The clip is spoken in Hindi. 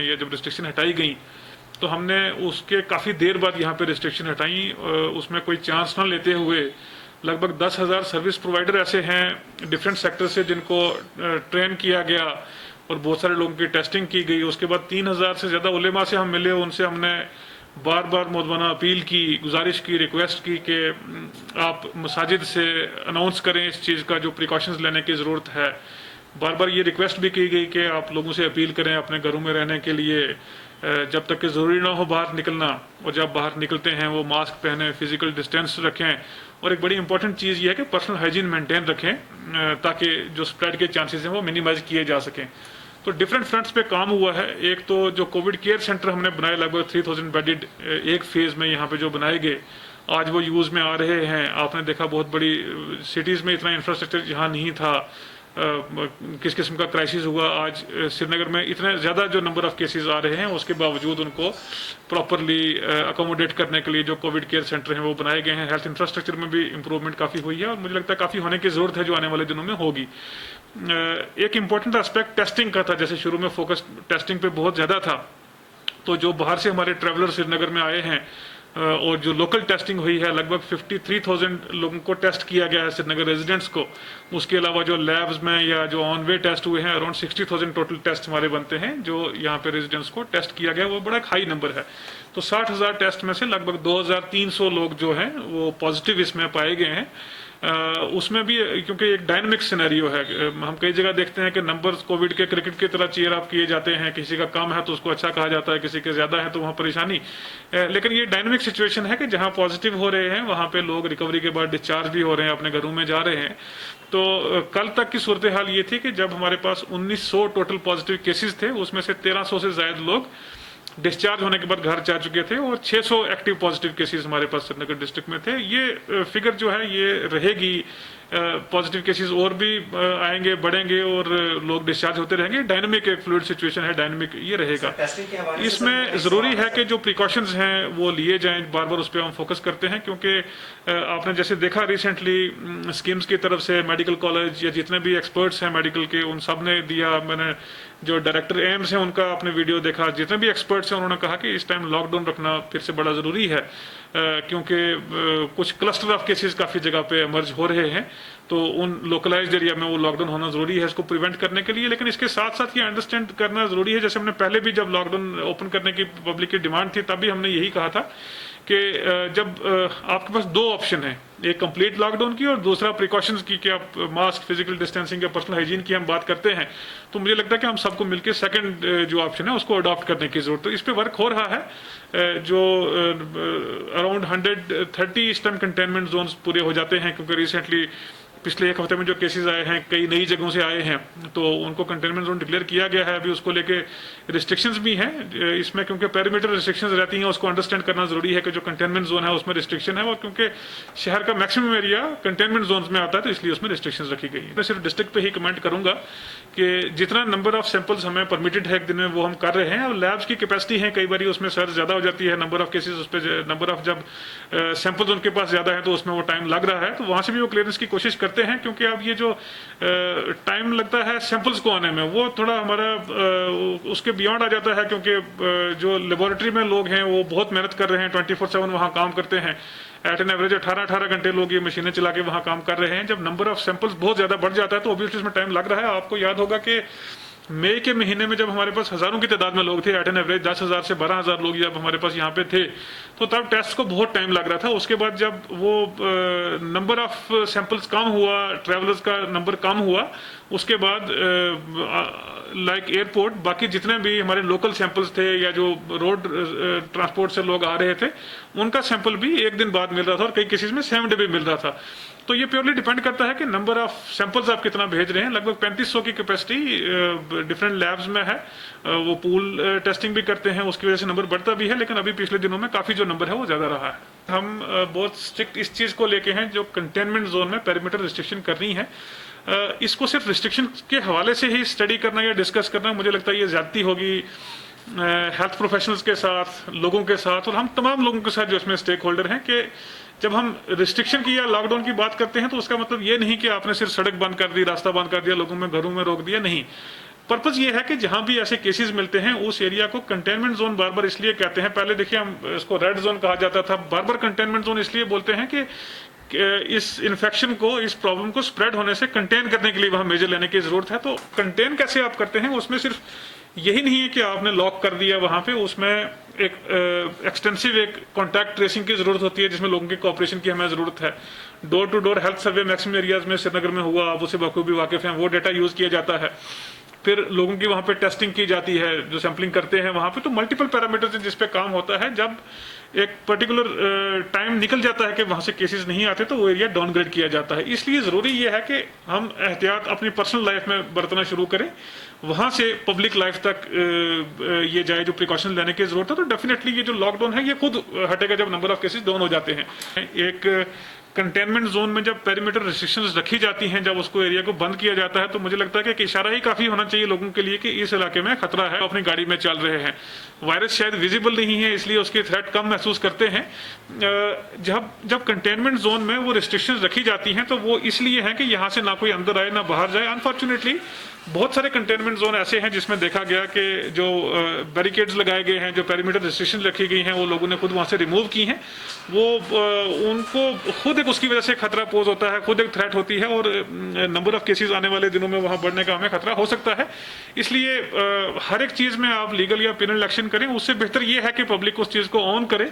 या जब रिस्ट्रिक्शन हटाई गई तो हमने उसके काफ़ी देर बाद यहाँ पे रिस्ट्रिक्शन हटाई, उसमें कोई चांस ना लेते हुए लगभग 10,000 सर्विस प्रोवाइडर ऐसे हैं डिफरेंट सेक्टर से जिनको ट्रेन किया गया और बहुत सारे लोगों की टेस्टिंग की गई। उसके बाद 3,000 से ज़्यादा उलेमा से हम मिले, उनसे हमने बार बार मुद्दमाना अपील की, गुजारिश की, रिक्वेस्ट की कि आप मसाजिद से अनाउंस करें इस चीज़ का जो प्रिकॉशंस लेने की ज़रूरत है। बार बार ये रिक्वेस्ट भी की गई कि आप लोगों से अपील करें अपने घरों में रहने के लिए, जब तक कि ज़रूरी ना हो बाहर निकलना, और जब बाहर निकलते हैं वो मास्क पहने, फिजिकल डिस्टेंस रखें, और एक बड़ी इंपॉर्टेंट चीज़ ये है कि पर्सनल हाइजीन मेंटेन रखें ताकि जो स्प्रेड के चांसेस हैं वो मिनिमाइज किए जा सकें। तो डिफरेंट फ्रंट्स पे काम हुआ है। एक तो जो कोविड केयर सेंटर हमने बनाए लगभग 3,000 बेडेड एक फेज़ में यहाँ पे जो बनाए गए, आज वो यूज़ में आ रहे हैं। आपने देखा बहुत बड़ी सिटीज़ में इतना इंफ्रास्ट्रक्चर यहाँ नहीं था, किस किस्म का क्राइसिस हुआ। आज श्रीनगर में इतने ज़्यादा जो नंबर ऑफ केसेस आ रहे हैं उसके बावजूद उनको प्रॉपरली अकोमोडेट करने के लिए जो कोविड केयर सेंटर हैं वो बनाए गए हैं। हेल्थ इंफ्रास्ट्रक्चर में भी इंप्रूवमेंट काफ़ी हुई है और मुझे लगता है काफ़ी होने की ज़रूरत है जो आने वाले दिनों में होगी। एक इम्पॉर्टेंट एस्पेक्ट टेस्टिंग का था, जैसे शुरू में फोकस टेस्टिंग पे बहुत ज़्यादा था, तो जो बाहर से हमारे ट्रैवलर श्रीनगर में आए हैं और जो लोकल टेस्टिंग हुई है, लगभग 53,000 लोगों को टेस्ट किया गया है श्रीनगर रेजिडेंट्स को। उसके अलावा जो लैब्स में या जो ऑन वे टेस्ट हुए हैं, अराउंड 60,000 टोटल टेस्ट हमारे बनते हैं जो यहाँ पे रेजिडेंट्स को टेस्ट किया गया, वो बड़ा हाई नंबर है। तो 60,000 टेस्ट में से लगभग 2,300 लोग जो हैं वो पॉजिटिव इसमें पाए गए हैं। उसमें भी क्योंकि एक डायनामिक सिनेरियो है, हम कई जगह देखते हैं कि नंबर्स कोविड के क्रिकेट की तरह चीयर अप किए जाते हैं, किसी का कम है तो उसको अच्छा कहा जाता है, किसी के ज़्यादा है तो वहाँ परेशानी। लेकिन ये डायनामिक सिचुएशन है कि जहाँ पॉजिटिव हो रहे हैं वहाँ पे लोग रिकवरी के बाद डिस्चार्ज भी हो रहे हैं, अपने घरों में जा रहे हैं। तो कल तक की सूरत हाल ये थी कि जब हमारे पास 1900 टोटल पॉजिटिव केसेस थे, उसमें से 1300 से ज़्यादा लोग डिस्चार्ज होने के बाद घर जा चुके थे और 600 एक्टिव पॉजिटिव केसेस हमारे पास श्रीनगर डिस्ट्रिक्ट में थे। ये फिगर जो है ये रहेगी, पॉजिटिव केसेस और भी आएंगे, बढ़ेंगे और लोग डिस्चार्ज होते रहेंगे। डायनामिक एक फ्लूइड सिचुएशन है, डायनामिक ये रहेगा। इसमें ज़रूरी है कि जो प्रिकॉशंस हैं वो लिए जाएं, बार बार उस पर हम फोकस करते हैं क्योंकि आपने जैसे देखा रिसेंटली स्कीम्स की तरफ से मेडिकल कॉलेज या जितने भी एक्सपर्ट्स हैं मेडिकल के उन सब ने दिया। मैंने जो डायरेक्टर एम्स हैं उनका आपने वीडियो देखा, जितने भी एक्सपर्ट्स हैं उन्होंने कहा कि इस टाइम लॉकडाउन रखना फिर से बड़ा ज़रूरी है क्योंकि कुछ क्लस्टर ऑफ केसेस काफ़ी जगह पे इमर्ज हो रहे हैं, तो उन लोकलाइज्ड एरिया में वो लॉकडाउन होना ज़रूरी है इसको प्रिवेंट करने के लिए। लेकिन इसके साथ साथ ये अंडरस्टैंड करना ज़रूरी है, जैसे हमने पहले भी जब लॉकडाउन ओपन करने की पब्लिक की डिमांड थी तब भी हमने यही कहा था कि जब आपके पास दो ऑप्शन है, एक कंप्लीट लॉकडाउन की और दूसरा प्रिकॉशंस की, कि आप मास्क, फिजिकल डिस्टेंसिंग या पर्सनल हाइजीन की हम बात करते हैं, तो मुझे लगता है कि हम सबको मिलकर सेकंड जो ऑप्शन है उसको अडॉप्ट करने की जरूरत है। इस पे वर्क हो रहा है। जो अराउंड 130 इस टाइम कंटेनमेंट जोन्स पूरे हो जाते हैं क्योंकि रिसेंटली पिछले एक हफ्ते में जो केसेस आए हैं कई नई जगहों से आए हैं, तो उनको कंटेनमेंट जोन डिक्लेयर किया गया है। अभी उसको लेके रिस्ट्रिक्शंस भी हैं इसमें, क्योंकि पेरीमीटर रिस्ट्रिक्शंस रहती हैं, उसको अंडरस्टैंड करना जरूरी है कि जो कंटेनमेंट जोन है उसमें रिस्ट्रिक्शन है, और क्योंकि शहर का मैक्सिमम एरिया कंटेनमेंट जोन में आता है तो इसलिए उसमें रिस्ट्रिक्शंस रखी गई है। मैं सिर्फ डिस्ट्रिक्ट पे ही कमेंट करूंगा कि जितना नंबर ऑफ सैंपल्स हमें परमिटेड है एक दिन में वो हम कर रहे हैं। और लैब्स की कैपेसिटी है कई बार उसमें सर ज्यादा हो जाती है, नंबर ऑफ केसेस उस पर, नंबर ऑफ जब सैंपल्स उनके पास ज्यादा है तो उसमें वो टाइम लग रहा है, तो वहां से भी वो क्लियरेंस की कोशिश करते हैं। क्योंकि अब ये जो टाइम लगता है सैंपल्स को आने में वो थोड़ा हमारा उसके बियॉन्ड आ जाता है, क्योंकि जो लेबोरेटरी में लोग हैं वो बहुत मेहनत कर रहे हैं, 24/7 वहाँ काम करते हैं। एट एन एवरेज 18 घंटे लोग ये मशीनें चला के वहाँ काम कर रहे हैं। जब नंबर ऑफ सैंपल्स बहुत ज़्यादा बढ़ जाता है तो ऑब्वियसली इसमें टाइम लग रहा है। आपको याद होगा कि मई के महीने में जब हमारे पास हज़ारों की तादाद में लोग थे, एट एन एवरेज 10,000 से 12,000 लोग जब हमारे पास यहाँ पे थे, तो तब टेस्ट को बहुत टाइम लग रहा था। उसके बाद जब वो नंबर ऑफ सैंपल्स कम हुआ, ट्रैवलर्स का नंबर कम हुआ, उसके बाद लाइक एयरपोर्ट, बाकी जितने भी हमारे लोकल सैंपल्स थे या जो रोड ट्रांसपोर्ट से लोग आ रहे थे, उनका सैंपल भी एक दिन बाद मिल रहा था और कई केसेस में 7 डे भी मिल रहा था। तो ये प्योरली डिपेंड करता है कि नंबर ऑफ सैंपल्स आप कितना भेज रहे हैं। लगभग 3500 की कैपेसिटी डिफरेंट लैब्स में है, वो पूल टेस्टिंग भी करते हैं, उसकी वजह से नंबर बढ़ता भी है। लेकिन अभी पिछले दिनों में काफ़ी जो नंबर है वो ज़्यादा रहा है। हम बहुत स्ट्रिक्ट इस चीज़ को लेके हैं, जो कंटेनमेंट जोन में पेरीमीटर रिस्ट्रिक्शन करनी है, इसको सिर्फ रिस्ट्रिक्शन के हवाले से ही स्टडी करना या डिस्कस करना मुझे लगता है ये ज्यादती होगी हेल्थ प्रोफेशनल्स के साथ, लोगों के साथ, और हम तमाम लोगों के साथ जो इसमें स्टेक होल्डर हैं। कि जब हम रिस्ट्रिक्शन की या लॉकडाउन की बात करते हैं तो उसका मतलब ये नहीं कि आपने सिर्फ सड़क बंद कर दी, रास्ता बंद कर दिया, लोगों में घरों में रोक दिया, नहीं। पर्पज ये है कि जहां भी ऐसे केसेस मिलते हैं उस एरिया को कंटेनमेंट जोन बार बार इसलिए कहते हैं, पहले देखिए हम इसको रेड जोन कहा जाता था, बार बार कंटेनमेंट जोन इसलिए बोलते हैं कि इस इन्फेक्शन को, इस प्रॉब्लम को स्प्रेड होने से कंटेन करने के लिए वहां मेजर लेने की जरूरत है। तो कंटेन कैसे आप करते हैं, उसमें सिर्फ यही नहीं है कि आपने लॉक कर दिया वहां पे, उसमें एक एक्सटेंसिव एक कॉन्टैक्ट ट्रेसिंग की जरूरत होती है जिसमें लोगों के कोऑपरेशन की हमें जरूरत है। Door to door health survey maximum areas में श्रीनगर में हुआ, आप उसे बखूबी वाकिफ हैं, वो डेटा यूज किया जाता है। फिर लोगों की वहां पे टेस्टिंग की जाती है, जो सैंपलिंग करते हैं वहां पे, तो मल्टीपल पैरामीटर्स जिस पे काम होता है। जब एक पर्टिकुलर टाइम निकल जाता है कि वहां से केसेस नहीं आते तो वो एरिया डाउनग्रेड किया जाता है। इसलिए जरूरी ये है कि हम एहतियात अपनी पर्सनल लाइफ में बरतना शुरू करें, वहां से पब्लिक लाइफ तक ये जाए जो प्रिकॉशन लेने की जरूरत है। तो डेफिनेटली ये जो लॉकडाउन है ये खुद हटेगा जब नंबर ऑफ केसेस डाउन हो जाते हैं। एक कंटेनमेंट जोन में जब पेरीमीटर रिस्ट्रिक्शंस रखी जाती हैं, जब उसको एरिया को बंद किया जाता है, तो मुझे लगता है कि इशारा ही काफी होना चाहिए लोगों के लिए कि इस इलाके में खतरा है, अपनी गाड़ी में चल रहे हैं। वायरस शायद विजिबल नहीं है इसलिए उसकी थ्रेट कम महसूस करते हैं। जब कंटेनमेंट जोन में वो रिस्ट्रिक्शंस रखी जाती हैं तो वो इसलिए है कि यहाँ से ना कोई अंदर आए ना बाहर जाए। अनफॉर्चुनेटली बहुत सारे कंटेनमेंट जोन ऐसे हैं जिसमें देखा गया कि जो बैरिकेड्स लगाए गए हैं, जो पेरीमीटर रिस्ट्रिक्शन रखी गई हैं, वो लोगों ने खुद वहां से रिमूव की हैं। वो उनको खुद एक उसकी वजह से खतरा पोज होता है, खुद एक थ्रेट होती है, और नंबर ऑफ केसेस आने वाले दिनों में वहां बढ़ने का हमें खतरा हो सकता है। इसलिए हर एक चीज में आप लीगल या पेनल एक्शन करें, उससे बेहतर ये है कि पब्लिक उस चीज को ऑन करे